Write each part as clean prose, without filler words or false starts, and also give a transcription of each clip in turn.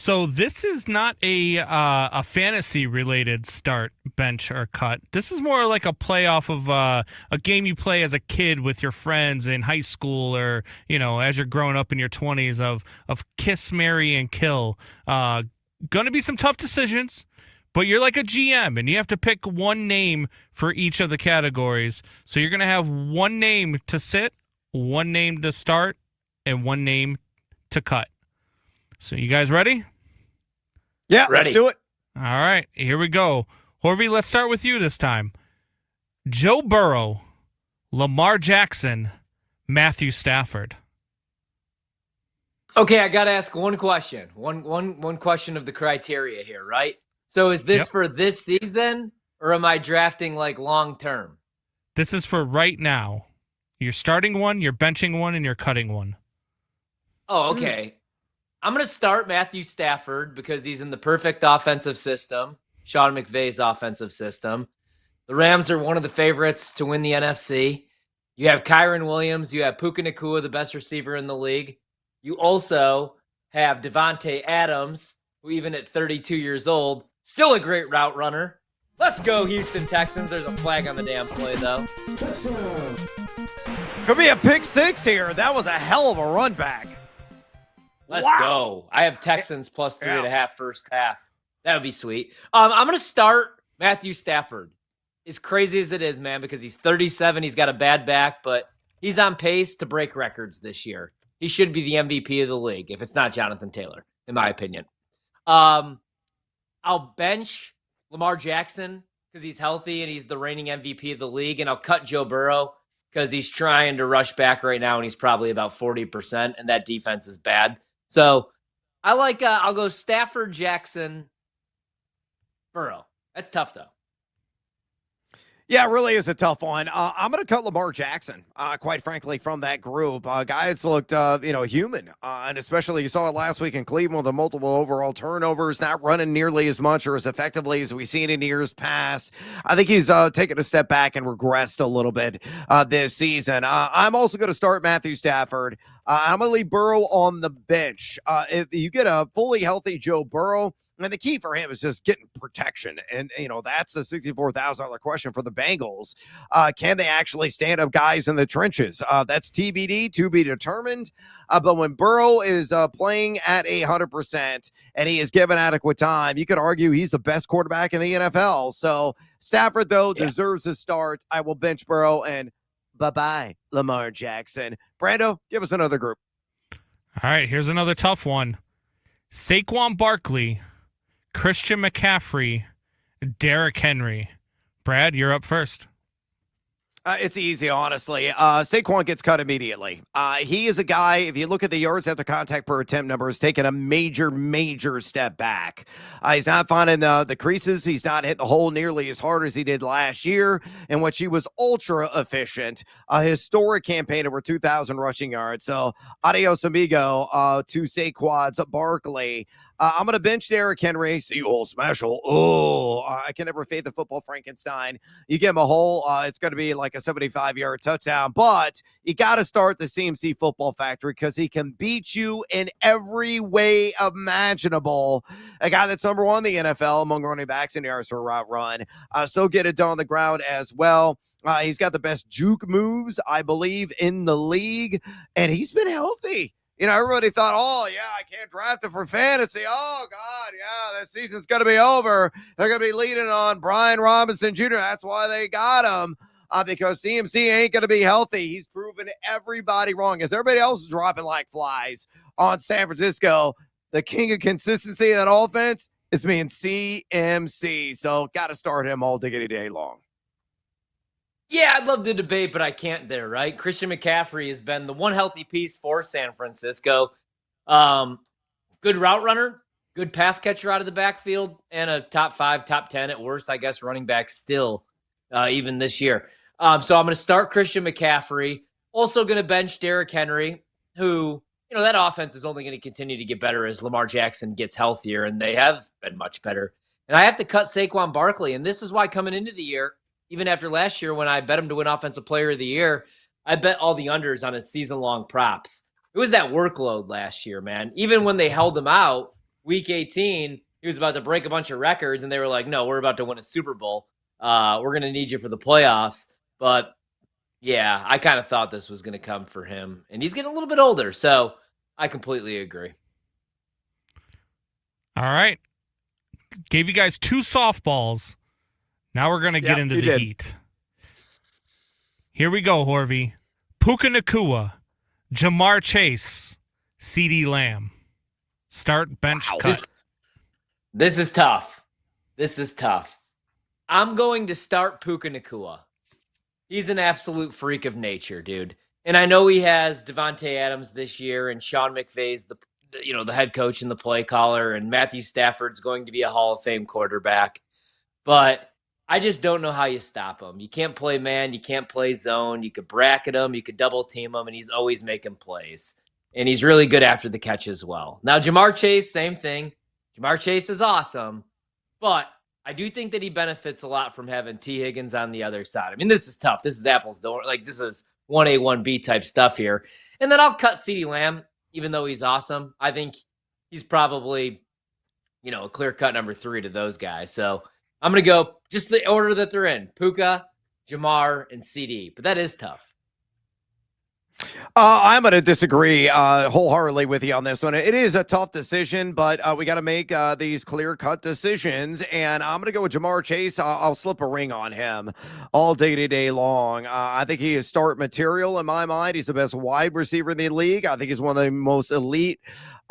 So this is not a fantasy related start, bench, or cut. This is more like a playoff of a game you play as a kid with your friends in high school, or as you're growing up in your 20s of kiss, marry, and kill. Gonna be some tough decisions, but you're like a GM and you have to pick one name for each of the categories. So you're gonna have one name to sit, one name to start, and one name to cut. So you guys ready? Yeah, ready. Let's do it. All right, here we go. Horvey, let's start with you this time. Joe Burrow, Lamar Jackson, Matthew Stafford. Okay, I got to ask one question. One question of the criteria here, right? So is this for this season, or am I drafting like long term? This is for right now. You're starting one, you're benching one, and you're cutting one. Oh, okay. I'm going to start Matthew Stafford because he's in the perfect offensive system, Sean McVay's offensive system. The Rams are one of the favorites to win the NFC. You have Kyron Williams. You have Puka Nacua, the best receiver in the league. You also have Devontae Adams, who even at 32 years old, still a great route runner. Let's go, Houston Texans. There's a flag on the damn play, though. Could be a pick six here. That was a hell of a run back. Let's go. I have Texans plus 3.5 first half. That would be sweet. I'm going to start Matthew Stafford. As crazy as it is, man, because he's 37. He's got a bad back, but he's on pace to break records this year. He should be the MVP of the league if it's not Jonathan Taylor, in my opinion. I'll bench Lamar Jackson because he's healthy and he's the reigning MVP of the league, and I'll cut Joe Burrow because he's trying to rush back right now, and he's probably about 40%, and that defense is bad. So I like, I'll go Stafford, Jackson, Burrow. That's tough, though. Yeah, it really is a tough one. I'm going to cut Lamar Jackson, quite frankly, from that group. Guy that's looked, human. And especially you saw it last week in Cleveland with the multiple overall turnovers, not running nearly as much or as effectively as we've seen in years past. I think he's taken a step back and regressed a little bit this season. I'm also going to start Matthew Stafford. I'm going to leave Burrow on the bench. If you get a fully healthy Joe Burrow, and the key for him is just getting protection. And, that's the $64,000 question for the Bengals. Can they actually stand up guys in the trenches? That's TBD, to be determined. But when Burrow is playing at 100% and he is given adequate time, you could argue he's the best quarterback in the NFL. So Stafford, though, deserves a start. I will bench Burrow, and bye-bye, Lamar Jackson. Brando, give us another group. All right, here's another tough one. Saquon Barkley, Christian McCaffrey, Derrick Henry. Brad, you're up first. It's easy, honestly. Saquon gets cut immediately. He is a guy, if you look at the yards after contact per attempt numbers, taking a major step back. He's not finding the creases. He's not hitting the hole nearly as hard as he did last year, in which he was ultra efficient. A historic campaign, over 2,000 rushing yards. So, adios, amigo, to Saquon's Barkley. I'm going to bench Derrick Henry. Seahole special. I can never fade the football Frankenstein. You give him a hole, it's going to be like a 75-yard touchdown. But you got to start the CMC Football Factory because he can beat you in every way imaginable. A guy that's number one in the NFL among running backs in yards per route run. So get it done on the ground as well. He's got the best juke moves, I believe, in the league. And he's been healthy. Everybody thought, I can't draft him for fantasy. Oh, God, that season's going to be over. They're going to be leaning on Brian Robinson Jr. That's why they got him, because CMC ain't going to be healthy. He's proven everybody wrong. As everybody else is dropping like flies on San Francisco, the king of consistency in that offense is being CMC. So got to start him all diggity day long. Yeah, I'd love the debate, but I can't there, right? Christian McCaffrey has been the one healthy piece for San Francisco. Good route runner, good pass catcher out of the backfield, and a top 5, top 10 at worst, I guess, running back still, even this year. So I'm going to start Christian McCaffrey. Also going to bench Derrick Henry, who, that offense is only going to continue to get better as Lamar Jackson gets healthier, and they have been much better. And I have to cut Saquon Barkley, and this is why coming into the year, even after last year when I bet him to win Offensive Player of the Year, I bet all the unders on his season-long props. It was that workload last year, man. Even when they held him out, week 18, he was about to break a bunch of records, and they were like, no, we're about to win a Super Bowl. We're going to need you for the playoffs. But, yeah, I kind of thought this was going to come for him. And he's getting a little bit older, so I completely agree. All right. Gave you guys 2 softballs. Now we're going to get into the heat. Here we go, Horvy. Puka Nacua, Jamar Chase, CeeDee Lamb. Start, bench, cut. This is tough. This is tough. I'm going to start Puka Nacua. He's an absolute freak of nature, dude. And I know he has Devontae Adams this year, and Sean McVay's the head coach and the play caller, and Matthew Stafford's going to be a Hall of Fame quarterback. But I just don't know how you stop him. You can't play man. You can't play zone. You could bracket him. You could double team him, and he's always making plays. And he's really good after the catch as well. Now, Jamar Chase, same thing. Jamar Chase is awesome, but I do think that he benefits a lot from having T. Higgins on the other side. I mean, this is tough. This is apples to oranges. Like, this is 1A, 1B type stuff here. And then I'll cut CeeDee Lamb, even though he's awesome. I think he's probably, a clear-cut number 3 to those guys. So I'm going to go just the order that they're in. Puka, Jamar, and CeeDee. But that is tough. I'm going to disagree wholeheartedly with you on this one. It is a tough decision, but we got to make these clear-cut decisions, and I'm going to go with Jamar Chase. I'll slip a ring on him all day long. I think he is start material in my mind. He's the best wide receiver in the league. I think he's one of the most elite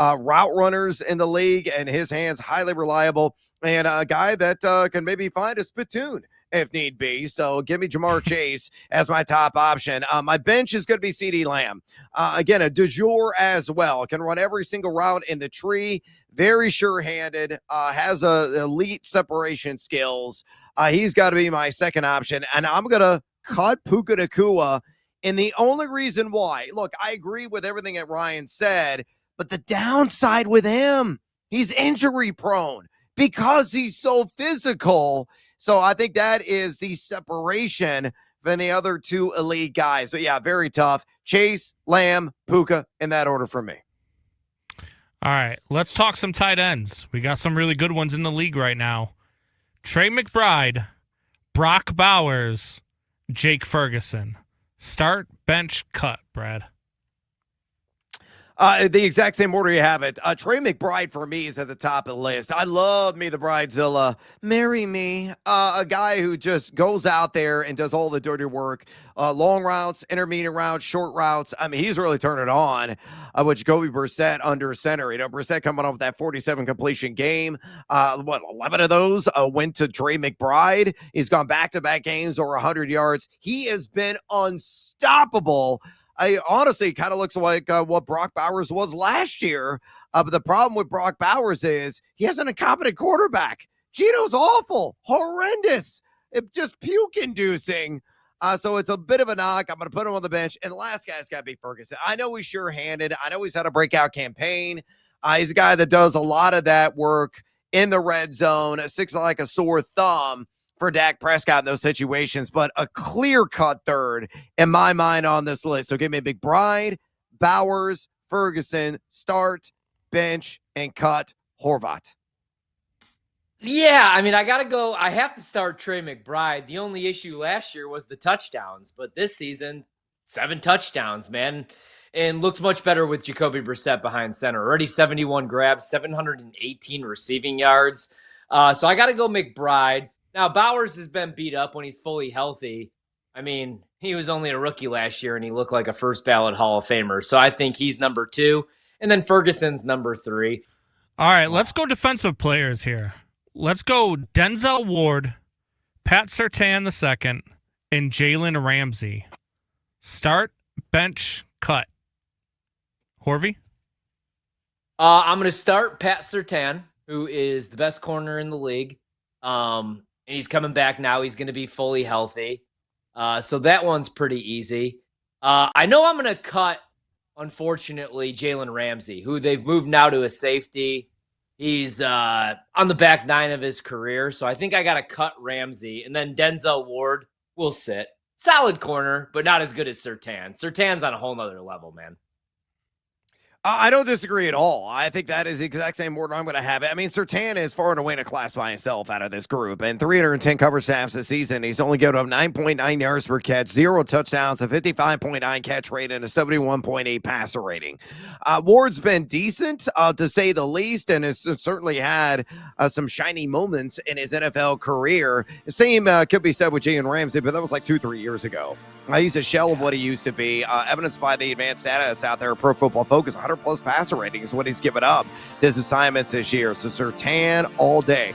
route runners in the league, and his hands highly reliable, and a guy that can maybe find a spittoon if need be. So give me Jamar Chase as my top option. My bench is going to be CeeDee Lamb. Again, a du jour as well. Can run every single route in the tree. Very sure-handed. Has elite separation skills. He's got to be my second option. And I'm going to cut Puka Nacua. And the only reason why, look, I agree with everything that Ryan said, but the downside with him, he's injury prone because he's so physical. So I think that is the separation than the other 2 elite guys. But yeah, very tough. Chase, Lamb, Puka, in that order for me. All right, let's talk some tight ends. We got some really good ones in the league right now. Trey McBride, Brock Bowers, Jake Ferguson. Start, bench, cut, Brad. The exact same order you have it. Trey McBride for me is at the top of the list. I love me the Bridezilla. Marry me. A guy who just goes out there and does all the dirty work. Long routes, intermediate routes, short routes. I mean, he's really turned it on. With Jacoby Brissett under center. Brissett coming off that 47 completion game. 11 of those went to Trey McBride. He's gone back-to-back games over 100 yards. He has been unstoppable. I honestly kind of looks like what Brock Bowers was last year. But the problem with Brock Bowers is he has an incompetent quarterback. Gino's awful, horrendous, just puke-inducing. So it's a bit of a knock. I'm going to put him on the bench. And the last guy's got to be Ferguson. I know he's sure-handed. I know he's had a breakout campaign. He's a guy that does a lot of that work in the red zone, sticks like a sore thumb for Dak Prescott in those situations, but a clear-cut third in my mind on this list. So give me McBride, Bowers, Ferguson, start, bench, and cut Horvat. Yeah, I mean, I got to go. I have to start Trey McBride. The only issue last year was the touchdowns, but this season, 7 touchdowns, man, and looks much better with Jacoby Brissett behind center. Already 71 grabs, 718 receiving yards. So I got to go McBride. Now, Bowers has been beat up when he's fully healthy. I mean, he was only a rookie last year, and he looked like a first-ballot Hall of Famer. So I think he's number 2, and then Ferguson's number 3. All right, let's go defensive players here. Let's go Denzel Ward, Pat Surtain II, and Jalen Ramsey. Start, bench, cut. Horvy? I'm going to start Pat Surtain, who is the best corner in the league. And he's coming back now. He's going to be fully healthy. So that one's pretty easy. I know I'm going to cut, unfortunately, Jalen Ramsey, who they've moved now to a safety. He's on the back 9 of his career. So I think I got to cut Ramsey. And then Denzel Ward will sit. Solid corner, but not as good as Surtain. Surtain's on a whole nother level, man. I don't disagree at all. I think that is the exact same order I'm going to have it. I mean, Surtain is far and away in a class by himself out of this group, and 310 coverage snaps this season. He's only given up 9.9 yards per catch, 0 touchdowns, a 55.9 catch rate, and a 71.8 passer rating. Ward's been decent, to say the least, and has certainly had some shiny moments in his NFL career. The same could be said with Jalen Ramsey, but that was like 2-3 years ago. He's a shell of what he used to be, evidenced by the advanced data that's out there. Pro Football Focus, 100-plus passer rating is what he's given up to his assignments this year. So Surtain all day.